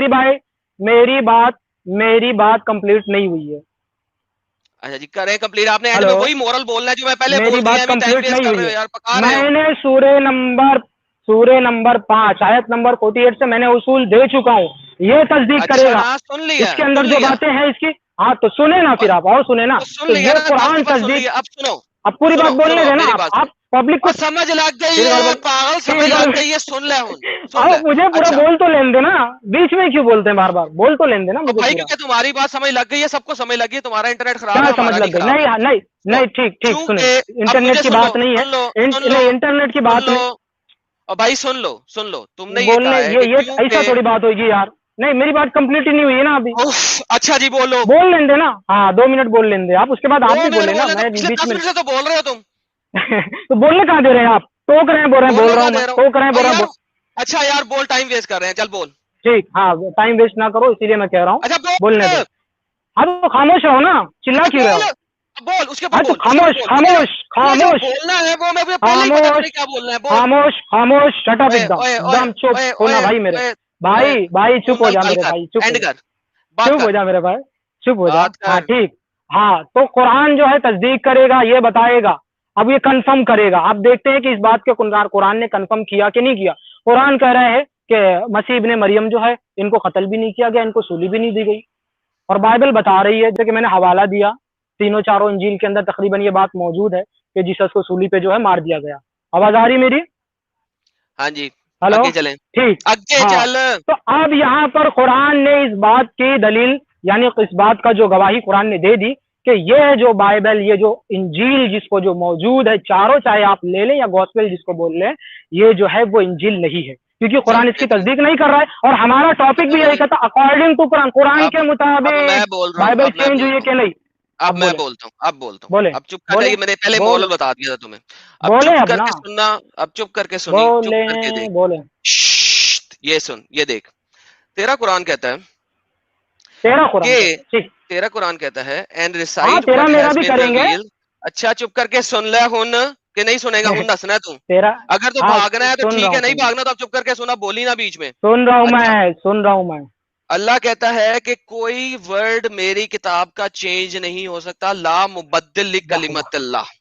میری بات کمپلیٹ نہیں ہوئی ہے. اچھا جی کریں کمپلیٹ, آپ نے اینڈ میں ہلو, وہی مورل بولنا ہے جو میں پہلے میری بول دیا بات ہے, ابھی ٹائم کمپلیٹ ویسٹ نہیں کر رہے ہوئی ہو ہے. یار, پکا رہے ہو. میں نے سورہ نمبر 5 آیت نمبر 48 سے میں نے اصول دے چکا ہوں, یہ تصدیق کرے اچھا گا. نا, سن لیا اس کے سن اندر جو لیا. باتیں ہیں اس کی, ہاں تو سنیں نا, پھر آپ اور سنیں نا, تو سن تو لیا یہ نا, 10 قرآن دفعہ سن تصدیق. لیا, اب سنو. اب پوری سنو بات بولنے سنو دینا, میری بات آپ سنو. پبلک کو اور سمجھ لگ گئی پھر ہے گڑبڑ پاگل, سمجھ پھر لگ گڑبڑ گئی ہے, سن لے ہن, سن لے. آپ مجھے پورا اچھا بول تو لین دینا, بیچ میں کیوں بولتے ہیں بار بار, بول تو لین دینا اور مجھے بھائی پورا. کیونکہ تمہاری بات سمجھ لگ گئی ہے, سب کو سمجھ لگ گئی ہے, تمہارا انٹرنیٹ کیا خراب ہے, سمجھ ہمارا نہیں لگ گئی, خراب ہے. نہیں نہیں تو نہیں, ٹھیک ٹھیک, سنیں, چونکہ اب انٹرنیٹ مجھے کی سن لو بات نہیں ہے, سن لو سن لو نہیں انٹرنیٹ کی سن بات لو, نہیں. اور بھائی سن لو سن لو, تم نے یہ بولنے کہا ہے کہ یہ ایسا کیونکہ تھوڑی بات ہوگی یار, نہیں میری بات کمپلیٹ ہی نہیں ہوئی ہے نا ابھی. اچھا جی بولو. بول لیں دے نا, ہاں 2 منٹ بول لیں دے آپ, اس کے بعد دو آپ بھی منٹ بولے نا, بولنے تو میں پچھلے بیچ 10 میں. منٹ سے تو بول رہے ہو تم. تو بولنے کہاں دے رہے ہیں آپ, ٹوک رہے ہیں, بول رہے ہیں, بول بولنے رہا کا ہوں میں, دے رہا ہوں ٹوک رہے ہیں, بول اور رہا یار. ہوں. اچھا یار بول, ٹائم ویسٹ کر رہے ہیں, چل بول. ٹھیک, ہاں ٹائم ویسٹ نہ کرو, اسی لیے میں کہہ رہا ہوں اچھا بولنے بول. دو. اب تو خاموش رہو نا, چلا اچھا کیوں رہے بول. ہو, بول اس کے اوپر بول, خاموش خاموش خاموش بولنا ہے وہ میں پہلے ہی بتا تمہیں کیا بولنا ہے. خاموش خاموش شٹ اپ ایک دم چپ ہونا بھائی میرے بھائی چپ ہو جا میرے بھائی چپ ہو جا میرے بھائی چپ ہو جا. ہاں ٹھیک. ہاں تو قرآن جو ہے تصدیق کرے گا, یہ بتائے گا, اب یہ کنفرم کرے گا. آپ دیکھتے ہیں کہ اس بات کے قرآن نے کنفرم کیا کہ نہیں کیا. قرآن کہہ رہے ہیں کہ مسیح ابن مریم جو ہے ان کو قتل بھی نہیں کیا گیا, ان کو سولی بھی نہیں دی گئی. اور بائبل بتا رہی ہے, جیسے کہ میں نے حوالہ دیا, تینوں چاروں انجیل کے اندر تقریباً یہ بات موجود ہے کہ جیسس کو سولی پہ جو ہے مار دیا گیا. آواز آ رہی میری؟ ہاں جی ہلو آگے چلیں. ٹھیک. ہاں تو اب یہاں پر قرآن نے اس بات کی دلیل, یعنی اس بات کا جو گواہی قرآن نے دے دی کہ یہ جو بائبل, یہ جو انجیل جس کو جو موجود ہے چاروں, چاہے آپ لے لیں یا گوسپل جس کو بول لیں, یہ جو ہے وہ انجیل نہیں ہے, کیونکہ قرآن اس کی تصدیق نہیں کر رہا ہے. اور ہمارا ٹاپک بھی یہی کہتا اکارڈنگ ٹو قرآن, قرآن کے مطابق بائبل چینج ہوئی ہے کہ نہیں. اب میں بولتا ہوں بولے اب چپ کر جائیے, میں نے پہلے مول بتا دیا تھا تمہیں. اب بولے چپ اب کر نا کے سننا, اب چپ کر کے سنی, چپ کر کے دیکھ. بولے یہ سن, یہ دیکھ, تیرا قرآن کہتا ہے تیرا قرآن کہ ٹھیک, تیرا قرآن کہتا ہے and ہاں recite تیرا what میرا has بھی been کریں گے. revealed. اچھا چپ کر کے سن لے ہن, کہ نہیں سنے گا, ہن نسنا ہے تو. تیرا اگر تو ہاں بھاگنا ہے تو سن رہا ٹھیک ہے, ہوں, نہیں بھاگنا تو اب چپ کر کے سنا, بولی نا بیچ میں. سن رہا ہوں اچھا میں, سن رہا ہوں میں. اللہ کہتا ہے کہ کوئی ورڈ میری کتاب کا چینج نہیں ہو سکتا, لا مبدل لکلمت اللہ.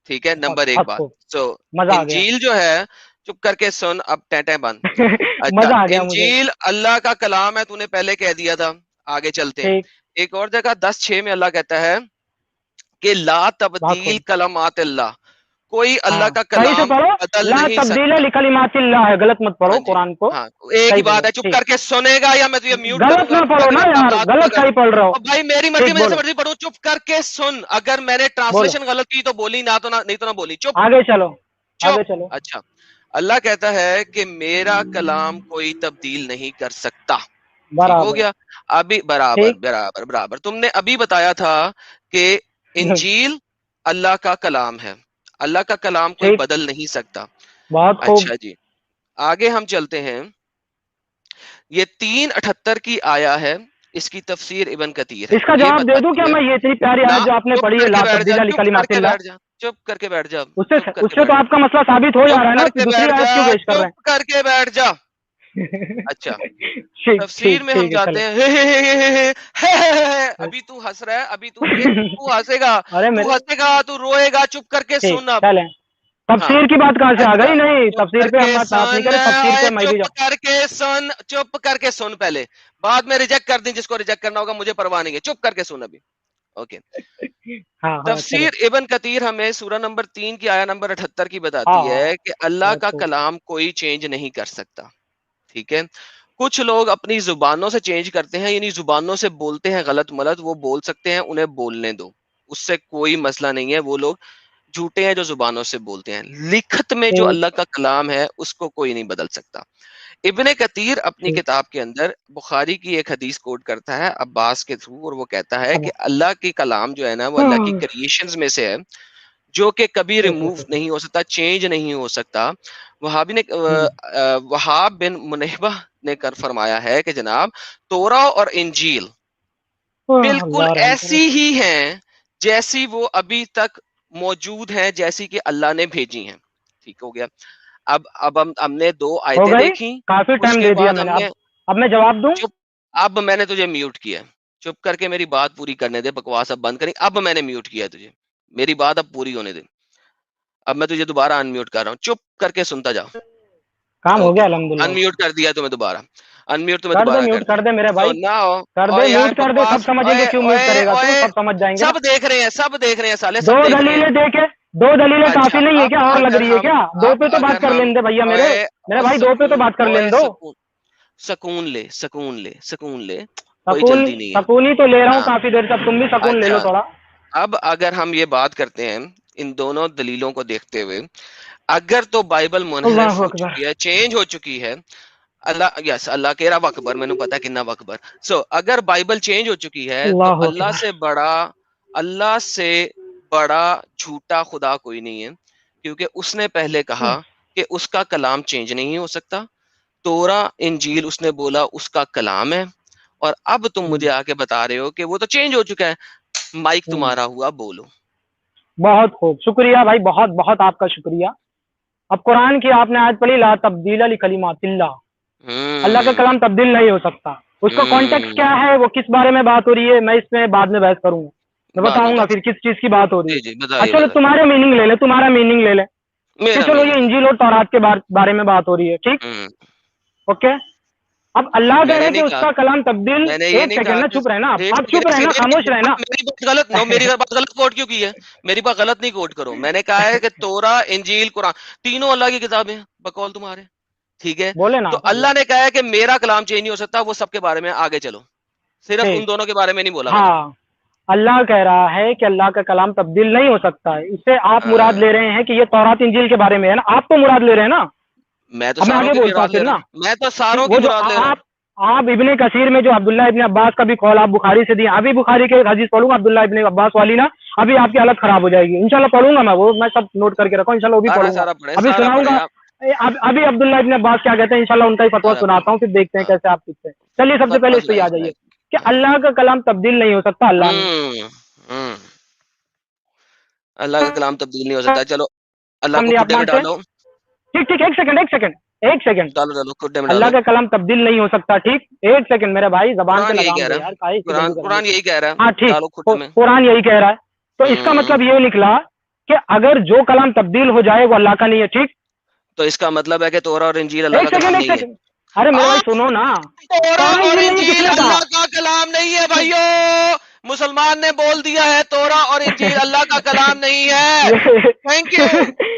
ٹھیک ہے, نمبر ایک بات. سو مزہ آ گیا, انجیل جو ہے, چپ کر کے سن, اب ٹینٹیں بند. اچھا مزہ آ گیا مجھے. انجیل اللہ کا کلام ہے, تو نے پہلے کہہ دیا تھا. آگے چلتے ہیں, ٹھیک, ایک اور جگہ 10:6 میں اللہ کہتا ہے کہ لا بات تبدیل کھول. کلمات اللہ, کوئی اللہ ہاں کا صحیح سے کلام پڑھو, بدل لا نہیں تبدیل سکتا. لکلمات اللہ ہے, غلط مت ہاں پڑھو جی, قرآن کو. ہاں ایک ہی صحیح بات پڑھو ہے, چپ ٹھیک, کر کے سنے گا یا میں تجھے میوٹ کروں غلط گا, نہ چپ کر پڑھو کے نا اپنا یار, بات پورا غلط کر. صحیح پڑھ رہا ہو. اور بھائی میری مرضی, ٹھیک میں جیسے بولو مرضی پڑھوں, چپ کر کے سن. اگر میں نے بولو, ٹرانسلیشن غلط کی تو بولی, نہ تو نہیں تو نہ بولی, چپ آگے چلو آگے چپ. چلو. اچھا اللہ کہتا ہے کہ میرا کلام کوئی تبدیل نہیں کر سکتا. ٹھیک ہو برابر گیا. ابھی برابر ٹھیک. برابر برابر تم نے ابھی بتایا تھا کہ انجیل اللہ کا کلام ہے, اللہ کا کلام کوئی ٹھیک, بدل نہیں سکتا. بہت خوب. اچھا جی, آگے ہم چلتے ہیں. یہ 3:78 کی آیا ہے, اس کی تفسیر ابن کثیر ہے. اس کا یہ جواب دے دوں بتاتی کیا ہے میں, یہ اتنی پیاری نہ, آیت جو آپ نے چپ پڑھی ہے, کر لا کے بیٹھ جا, تبدیل چپ کر لکلمات کے اللہ, بیٹھ جا, چپ کر کے بیٹھ جا, اس چپ کر کے سے بیٹھ تو جا, آپ کا مسئلہ ثابت ہو جا چپ رہا ہے نا, کر پھر کے دوسری بیٹھ آیت جا, کیوں پیش کر رہے چپ کر کے بیٹھ جا. ہیں. اچھا ٹھیک تفسیر ٹھیک میں ہم ٹھیک ہے, جاتے چلے. ہیں. ابھی تو ہنس رہا ہے, ابھی تو ہنسے گا, ارے تو میرے, ہنسے گا, تو روئے گا, چپ کر کے ٹھیک سن اب. چلیں. ہاں تفسیر کی بات کہاں سے آ اچھا گئی؟ نہیں, چپ تفسیر کر پہ کے ہم بات نہیں سن, کریں, تفسیر پہ میں بھی چپ جاؤں. کر کے سن, چپ کر کے سن پہلے, بعد میں ریجیکٹ کر دیں جس کو ریجیکٹ کرنا ہوگا, مجھے پرواہ نہیں ہے, چپ کر کے سن ابھی. اوکے. ہاں ہاں چلو. تفسیر ابن کثیر ہمیں سورہ نمبر 3 کی آیا نمبر 78 کی ہاں بتاتی ہاں ہے کہ اللہ بہت کا خوب. کلام کوئی چینج نہیں کر سکتا. ٹھیک ہے, کچھ لوگ اپنی زبانوں سے چینج کرتے ہیں, یعنی زبانوں سے بولتے ہیں غلط ملت, وہ بول سکتے ہیں, انہیں بولنے دو, اس سے کوئی مسئلہ نہیں ہے. وہ لوگ جھوٹے ہیں جو زبانوں سے بولتے ہیں. لکھت میں جو ٹھیک اللہ کا کلام ہے اس کو کوئی نہیں بدل سکتا. ابن کثیر اپنی ٹھیک. کتاب کے اندر بخاری کی ایک حدیث کوٹ کرتا ہے عباس کے تھرو, اور وہ کہتا ہے اب کہ اللہ کی کلام جو ہے نا وہ اللہ کی کریشنز میں سے ہے, جو کہ کبھی ریموو نہیں ہو سکتا, چینج نہیں ہو سکتا. وہابی نے وہاب بن منہبہ نے کر فرمایا ہے کہ جناب تورا اور انجیل بالکل اللہ رحم کرے. ایسی ہی ہیں جیسی وہ ابھی تک موجود ہیں, جیسی کہ اللہ نے بھیجی ہیں. ٹھیک ہو گیا. اب ہم نے 2 ہو آیتیں گئی, دیکھی, کافی اس ٹائم کے دے دیا بعد میں ہم نے. نے اب میں جواب دوں. چپ, اب میں نے تجھے میوٹ کیا, چپ کر کے میری بات پوری کرنے دے, بکواس اب بند کریں. اب میں نے میوٹ کیا تجھے, میری بات اب پوری ہونے دے. اب میں تجھے دوبارہ ان میوٹ کر رہا ہوں, چپ کر کے سنتا جا. کام ہو اوکے, گیا الحمدللہ. ان میوٹ کر دیا تمہیں دوبارہ, ان میوٹ تمہیں کر دے دوبارہ کر میوٹ, دیا. کر دے میرے سو بھائی, ناؤ, کر دے اوے یار میوٹ, کر دے, سب بکواس, سمجھیں گے اوے کیوں میوٹ اوے کرے گا تو, اوے, سب سمجھ جائیں گے نا. سب دیکھ رہے ہیں, سب دیکھ رہے ہیں سالے, دو سب دیکھ رہے ہیں. دلیلیں دیکھے, 2 دلیلیں اچھا کافی نہیں ہے اب کیا, اور لگ اگر رہی ہے ہم کیا؟ 2 اب پہ تو اگر بات کر ہم لیں دے بھیا میرے, اوے میرے او بھائی 2 پہ تو سکون, بات کر لیں اوے دو. سکون, سکون لے, سکون لے, سکون لے, کوئی سکون, جلدی نہیں ہے. سکون ہی تو لے رہا ہوں ہاں کافی دیر سے, اب تم بھی سکون لے لو اچھا, تھوڑا. اب اگر ہم یہ بات کرتے ہیں ان دونوں دلیلوں کو دیکھتے ہوئے, اگر تو بائبل منحرف اللہ ہو اکبر. چکی ہے, چینج ہو چکی ہے, اللہ یس اللہ کہہ رہا اکبر, میں نے پتا کتنا اکبر. سو اگر بائبل چینج ہو چکی ہے تو اللہ اللہ اکبر. سے بڑا جھوٹا خدا کوئی نہیں ہے, کیونکہ اس نے پہلے کہا کہ اس کا کلام چینج نہیں ہو سکتا. تورا انجیل اس نے بولا اس کا کلام ہے, اور اب تم مجھے آ کے بتا رہے ہو کہ وہ تو چینج ہو چکا ہے. مائک تمہارا ہوا, بولو. بہت خوب، شکریہ بھائی، بہت بہت آپ کا شکریہ. اب قرآن کی آپ نے آیت پڑھی، لا تبدیل لکلمات اللہ، اللہ کا کلام تبدیل نہیں ہو سکتا. اس کا کانٹیکٹ کیا ہے، وہ کس بارے میں بات ہو رہی ہے، میں اس میں بعد میں بحث کروں گا، میں بعد میں بتاؤں گا بات. پھر کس چیز کی بات ہو رہی جی ہے. جی بتائیے اچھا، بتائیے. تمہارے میننگ لے لیں، تمہارا میننگ لے لیں کہ میرا چلو یہ میننگ. انجیل اور تورات کے بارے میں بات ہو رہی ہے، ٹھیک، اوکے. اب اللہ کہہ میں رہے نے ہیں کہ نہیں اس کہا، کا کلام تبدیل. میں نے یہ ایک نہیں سیکنڈ کہا نا، کہ چپ رہنا ایک آپ، چپ رہنا، میری خاموش رہنا. میری بات غلط نو، میری بات غلط کوٹ کیوں کی ہے؟ میری بات غلط نہیں کوٹ کرو. میں نے کہا ہے کہ تورا، انجیل، قرآن تینوں اللہ کی کتابیں ہیں بقول تمہارے، ٹھیک ہے. بولے نا تو آپ ابھی. اللہ نے کہا ہے کہ میرا کلام چینج نہیں ہو سکتا، وہ سب کے بارے میں آگے چلو، صرف ٹھیک، ان دونوں کے بارے میں نہیں بولا میں نے. ہاں، اللہ کہہ رہا ہے کہ اللہ کا کلام تبدیل نہیں ہو سکتا ہے. اس سے آپ مراد لے رہے ہیں کہ یہ تورات انجیل کے بارے میں ہے نا، آپ تو مراد لے رہے ہیں نا. میں تو اب میں ساروں آگے کی بولتا ہوں مراد پھر لے رہا نا. ہوں، میں تو ساروں وہ کی جو مراد لے رہا ہوں. آپ ابن کثیر میں جو عبداللہ ابن عباس کا بھی قول آپ بخاری سے دیے، ابھی بخاری کے ایک حدیث پڑھوں گا عبداللہ ابن عباس والی نا، ابھی آپ کی حالت خراب ہو جائے گی انشاءاللہ. پڑھوں گا میں سب نوٹ کر کے رکھا ہوں، انشاءاللہ وہ بھی سارا پڑھوں گا، سارا پڑھے، ابھی سارا سناؤں پڑھے گا. آپ. ابھی عبداللہ ابن عباس کیا کہتے ہیں، انشاءاللہ ان کا ہی فتویٰ سارا پڑھے. سناتا ہوں، پھر دیکھتے ہیں ہاں، کیسے آپ سیکھتے ہیں. چلیے سب سے پہلے فتویٰ اس پہ ہی سنائے آ جائیے سنائے. کہ ہاں. اللہ کا کلام تبدیل نہیں ہو سکتا. اللہ نے ہوں اللہ کا کلام تبدیل نہیں ہو سکتا. چلو اللہ کو نہیں، آپ کھڈے میں مانتے ہیں؟ ڈالو. ٹھیک ٹھیک، ایک سیکنڈ. ڈالو ڈالو کھڈے میں ڈالو. اللہ کا کلام تبدیل نہیں ہو سکتا، ٹھیک، ایک سیکنڈ میرے بھائی، زبان پہ قرآن یہی لگام کہہ دے رہا یار، ہے، کاہے اتنی جلدی کر قرآن لیتے. یہی کہہ رہا ہاں ہے، ٹھیک، ڈالو کھڈے میں. قرآن یہی کہہ رہا ہے. تو اس کا مطلب یہ نکلا کہ اگر جو کلام تبدیل ہو جائے وہ اللہ کا نہیں ہے، ٹھیک. تو اس کا مطلب ہے کہ تورا اور انجیل اللہ ایک کا کلام سیکنڈ ایک نہیں ہے. سیکنڈ ارے میرے بھائی سنو نا. تورا تورا اور انجیل نہیں، کس انجیل نے کہا؟ اللہ کا کلام نہیں ہے بھائیو. مسلمان نے بول دیا ہے تورا اور انجیل اللہ کا کلام نہیں ہے. Thank you. یہ